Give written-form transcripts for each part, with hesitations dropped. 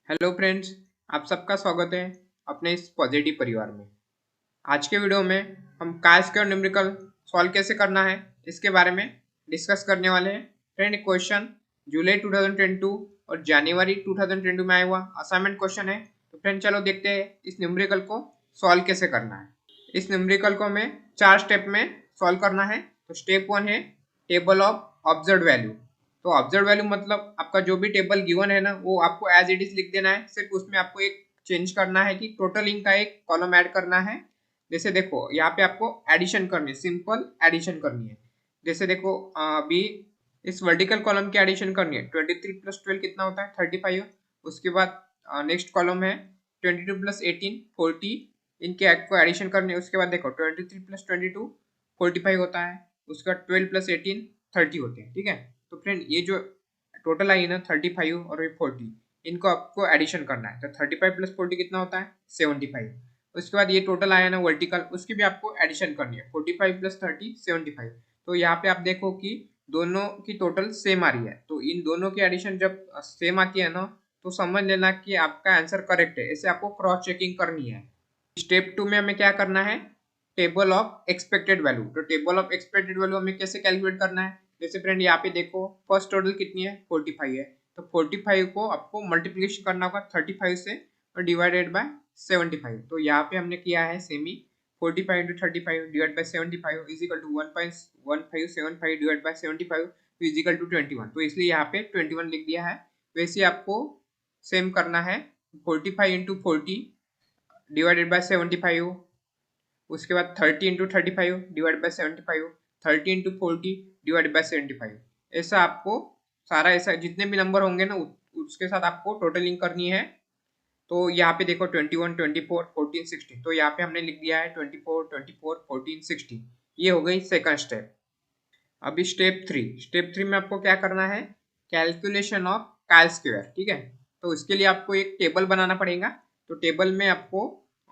Hello friends, आप सबका स्वागत है अपने इस पॉजिटिव परिवार में। आज के वीडियो में हम काय स्क्वायर न्यूमेरिकल सॉल्व कैसे करना है इसके बारे में डिस्कस करने वाले हैं। फ्रेंड, क्वेश्चन जुलाई 2022 और जनवरी 2022 में आया हुआ असाइनमेंट क्वेश्चन है। तो फ्रेंड चलो देखते हैं इस न्यूमेरिकल को सॉल्व कैसे करना है। इस न्यूमेरिकल को हमें 4 स्टेप में सॉल्व करना है। तो स्टेप 1 है टेबल ऑफ ऑब्जर्व्ड वैल्यू। तो ऑब्जर्व वैल्यू मतलब आपका जो भी टेबल गिवन है ना, वो आपको एज इट इज लिख देना है। सिर्फ उसमें आपको एक चेंज करना है कि टोटलिंग का एक कॉलम ऐड करना है। जैसे देखो यहाँ पे आपको एडिशन करनी है, सिंपल एडिशन करनी है। जैसे देखो अभी इस वर्टिकल कॉलम की एडिशन करनी है। 23 प्लस 12 कितना होता है? 35। उसके बाद नेक्स्ट कॉलम है 22 प्लस 18 40। इनके आपको एडिशन करनी है। उसके बाद देखो 23 प्लस 22 45 होता है। उसके बाद 12 प्लस 18 30 होते हैं। ठीक है, तो फ्रेंड ये जो टोटल आई है ना 35 और ये 40, इनको आपको एडिशन करना है। तो 35 प्लस 40 कितना होता है? 75। उसके बाद ये टोटल आया ना वर्टिकल, उसकी भी आपको एडिशन करनी है। 45 प्लस 30 75। तो यहाँ पे आप देखो कि दोनों की टोटल सेम आ रही है। तो इन दोनों की एडिशन जब सेम आती है ना, तो समझ लेना कि आपका आंसर करेक्ट है। ऐसे आपको क्रॉस चेकिंग करनी है। स्टेप 2 में हमें क्या करना है? Table of expected value. तो टेबल ऑफ एक्सपेक्टेड वैल्यू हमें कैसे कैलकुलेट करना है? जैसे फ्रेंड यहाँ पे देखो फर्स्ट टोटल कितनी है? 45 है। तो 45 को आपको मल्टीप्लिकेशन करना होगा 35 से और डिवाइडेड बाय 75। तो यहाँ पे हमने किया है semi 45 into 35 divide by 75 is equal to 1.1575 divide by 75 is equal to 21। तो इसलिए यहाँ पे 21 लिख दिया है। वैसे आपको सेम करना है 45 इंटू 40 डिवाइडेड बाय 75। उसके बाद 30 into 35 divide by 75, 30 into 40 divide by 75। ऐसा आपको सारा ऐसा जितने भी नंबर होंगे ना उसके साथ आपको टोटलिंग करनी है। तो यहाँ पे देखो 21 24 14 16। तो यहाँ पे हमने लिख दिया है 24 24 14 16। ये हो गई सेकंड स्टेप। अभी स्टेप थ्री में आपको क्या करना है? Calculation of chi square. ठीक है, तो इसके लिए आपको एक टेबल बनाना पड़ेगा। तो टेबल में आपको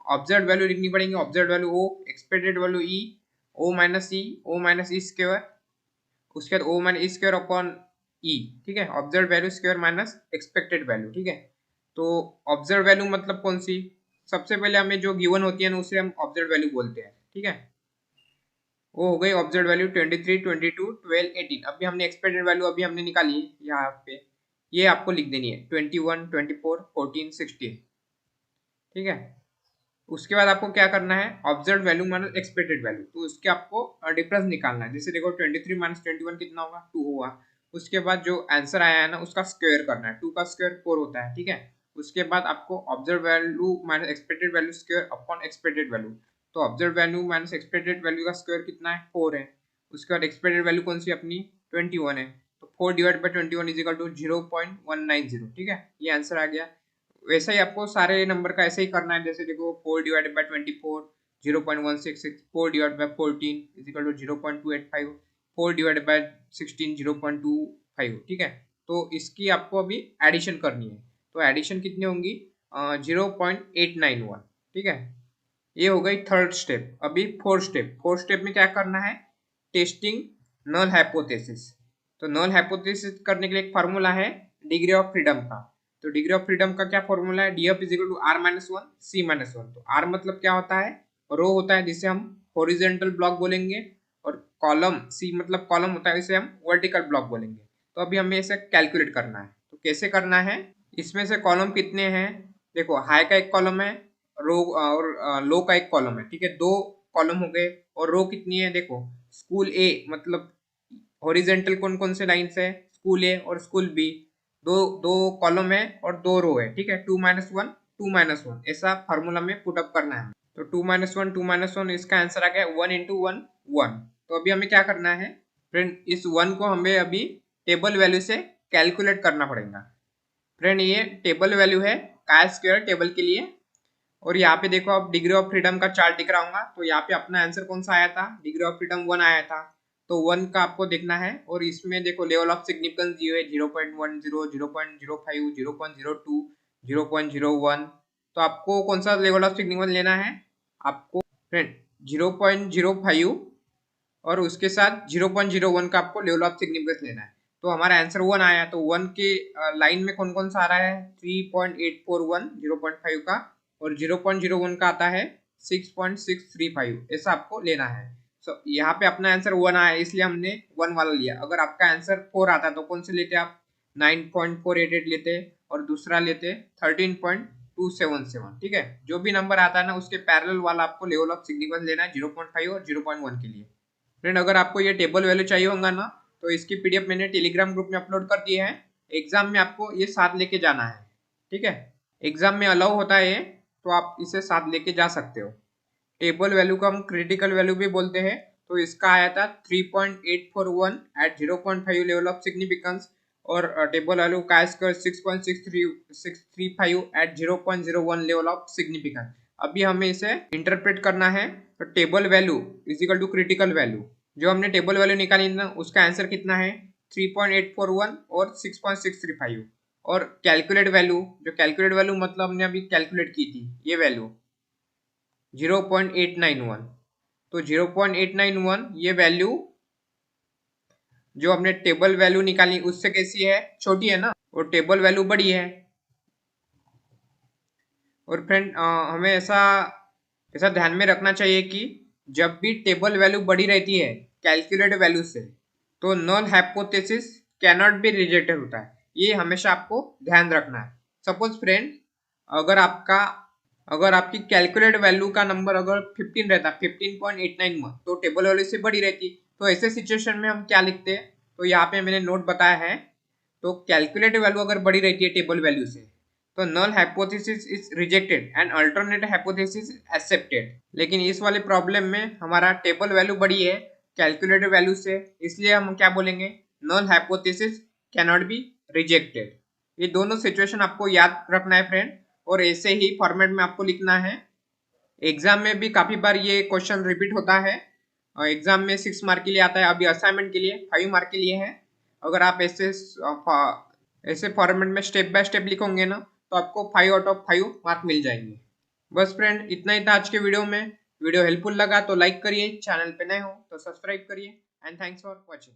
ऑब्जर्व वैल्यू लिखनी पड़ेगी। ऑब्जर्व वैल्यू ओ, एक्सपेक्टेड वैल्यू ई, ओ माइनस ई स्क्वायर, उसके बाद O minus E square upon ई। ठीक है, observe value square minus expected value. ठीक है, तो ऑब्जर्व वैल्यू मतलब कौन सी? सबसे पहले हमें जो गिवन होती है ना उसे हम ऑब्जर्व वैल्यू बोलते हैं। ठीक है, वो हो गई ऑब्जर्व वैल्यू 23 22 12 18। अभी हमने एक्सपेक्टेड वैल्यू अभी हमने निकाली है यहाँ पे, ये आपको लिख देनी है 21 24 14 16। ठीक है, उसके बाद आपको क्या करना है? Observe value minus expected value. तो उसके आपको डिफरेंस निकालना है। जैसे देखो 23 माइनस 21 कितना होगा? 2 होगा। उसके बाद जो आंसर आया है ना उसका स्क्वायर करना है। 2 का स्क्वायर 4 होता है। ठीक है, उसके बाद आपको observe value minus expected value square upon expected value. तो observe value minus expected value का स्क्वायर कितना है? 4 है। उसके बाद एक्सपेक्टेड वैल्यू कौन सी अपनी? 21 है। तो 4 divide by 21 is equal to 0.190। ठीक है, ये आंसर आ गया। वैसा ही आपको सारे नंबर का ऐसे ही करना है। जैसे देखो 4 divided by 24 0.166, 4 divide by 14 is equal to 0.285, 4 divided by 16 0.25। ठीक है, तो इसकी आपको अभी एडिशन करनी है। तो एडिशन कितनी होंगी? 0.891। ठीक है, ये हो गई थर्ड स्टेप। अभी फोर्थ स्टेप में क्या करना है? Testing null hypothesis. तो नल हाइपोथेसिस करने के लिए एक फार्मूला है डिग्री ऑफ फ्रीडम का। तो डिग्री ऑफ फ्रीडम का क्या फॉर्मूला है? D F is equal to R minus one C minus one. तो आर मतलब क्या होता है? रो होता है जिसे हम हॉरिजॉन्टल ब्लॉक बोलेंगे, और कॉलम सी मतलब कॉलम होता है इसे हम वर्टिकल ब्लॉक बोलेंगे। तो अभी हमें इसे कैलकुलेट करना है। तो कैसे करना है? इसमें से कॉलम कितने हैं? देखो हाई का एक कॉलम है, रो और लो का एक कॉलम है। ठीक है, दो कॉलम हो गए। और रो कितनी है? देखो स्कूल ए मतलब हॉरिजॉन्टल कौन कौन से लाइंस है? स्कूल ए और स्कूल बी, दो दो कॉलम है और दो रो है। ठीक है, 2 - 1 2 - 1 ऐसा फार्मूला में पुट अप करना है। तो 2 - 1 2 - 1 इसका आंसर आ गया 1 इंटू 1 1। तो अभी हमें क्या करना है फ्रेंड? इस 1 को हमें अभी टेबल वैल्यू से कैलकुलेट करना पड़ेगा। फ्रेंड ये टेबल वैल्यू है काय स्क्वायर टेबल के लिए। और यहाँ पे देखो आप डिग्री ऑफ फ्रीडम का चार्ट दिख रहा होगा। तो यहाँ पे अपना आंसर कौन सा आया था? डिग्री ऑफ फ्रीडम 1 आया था। तो 1 का आपको देखना है। और इसमें देखो लेवल ऑफ सिग्निफिकेंस दिए है 0.10 0.05 0.02 0.01। तो आपको कौन सा लेवल ऑफ सिग्निफिकेंस लेना है? आपको फ्रेंड 0.05 और उसके साथ 0.01 का आपको लेवल ऑफ सिग्निफिकेंस लेना है। तो हमारा आंसर 1 आया। तो 1 के लाइन में कौन कौन सा आ रहा है 3.841 0.5 का, और 0.01 का आता है 6.635। ऐसा आपको लेना है। यहाँ पे अपना आंसर 1 आया इसलिए हमने 1 वाला लिया। अगर आपका आंसर 4 आता तो कौन से लेते आप 9.488 लेते, और दूसरा लेते 13.277। ठीक है, जो भी नंबर आता है ना उसके पैरेलल वाला आपको लेवल ऑफ सिग्निफिकेंस लेना है 0.5 और 0.1 के लिए। फ्रेंड अगर आपको ये टेबल वैल्यू चाहिए होगा ना तो इसकी पीडीएफ मैंने टेलीग्राम ग्रुप में अपलोड कर दी है। एग्जाम में आपको ये साथ लेके जाना है। ठीक है, एग्जाम में अलाउ होता है तो आप इसे साथ लेके जा सकते हो। टेबल वैल्यू को हम क्रिटिकल वैल्यू भी बोलते हैं। तो इसका आया था 3.841 एट 0.5 लेवल ऑफ सिग्निफिकेंस, और टेबल वैल्यू का square 6.635 at 0.01 level of significance. अभी हमें इसे इंटरप्रेट करना है। तो table value is equal to critical value. जो हमने टेबल वैल्यू निकाली ना उसका आंसर कितना है 3.841 और 6.635। और कैलकुलेट वैल्यू, जो कैलकुलेट वैल्यू मतलब हमने अभी कैलकुलेट की थी ये वैल्यू 0.891। तो 0.891 ये वैल्यू जो हमने टेबल वैल्यू निकाली उससे कैसी है, छोटी है ना, और टेबल वैल्यू बड़ी है। और फ्रेंड हमें ऐसा ध्यान में रखना चाहिए कि जब भी टेबल वैल्यू बड़ी रहती है कैलकुलेट वैल्यू से तो null hypothesis cannot be rejected होता है। ये हमेशा आपको ध्यान रखना है। सपोज फ्रेंड अगर आपकी कैलकुलेट वैल्यू का नंबर अगर 15 रहता 15.891 तो टेबल वैल्यू से बड़ी रहती। तो ऐसे सिचुएशन में हम क्या लिखते हैं, तो यहाँ पे मैंने नोट बताया है। तो कैलकुलेट वैल्यू अगर बड़ी रहती है टेबल वैल्यू से तो null hypothesis is rejected and alternate hypothesis accepted. लेकिन इस वाले प्रॉब्लम में हमारा टेबल वैल्यू बड़ी है कैलकुलेटेड वैल्यू से, इसलिए हम क्या बोलेंगे null hypothesis can not be rejected. ये दोनों सिचुएशन आपको याद रखना है फ्रेंड, और ऐसे ही फॉर्मेट में आपको लिखना है। एग्जाम में भी काफी बार ये क्वेश्चन रिपीट होता है। एग्जाम में 6 मार्क के लिए आता है, अभी असाइनमेंट के लिए 5 मार्क के लिए है। अगर आप ऐसे फॉर्मेट में स्टेप बाय स्टेप लिखोगे ना तो आपको 5 आउट ऑफ 5 मार्क मिल जाएंगे। बस फ्रेंड इतना ही था आज के वीडियो में। वीडियो हेल्पफुल लगा तो लाइक करिए, चैनल पे नए हो तो सब्सक्राइब करिए, एंड थैंक्स फॉर वॉचिंग।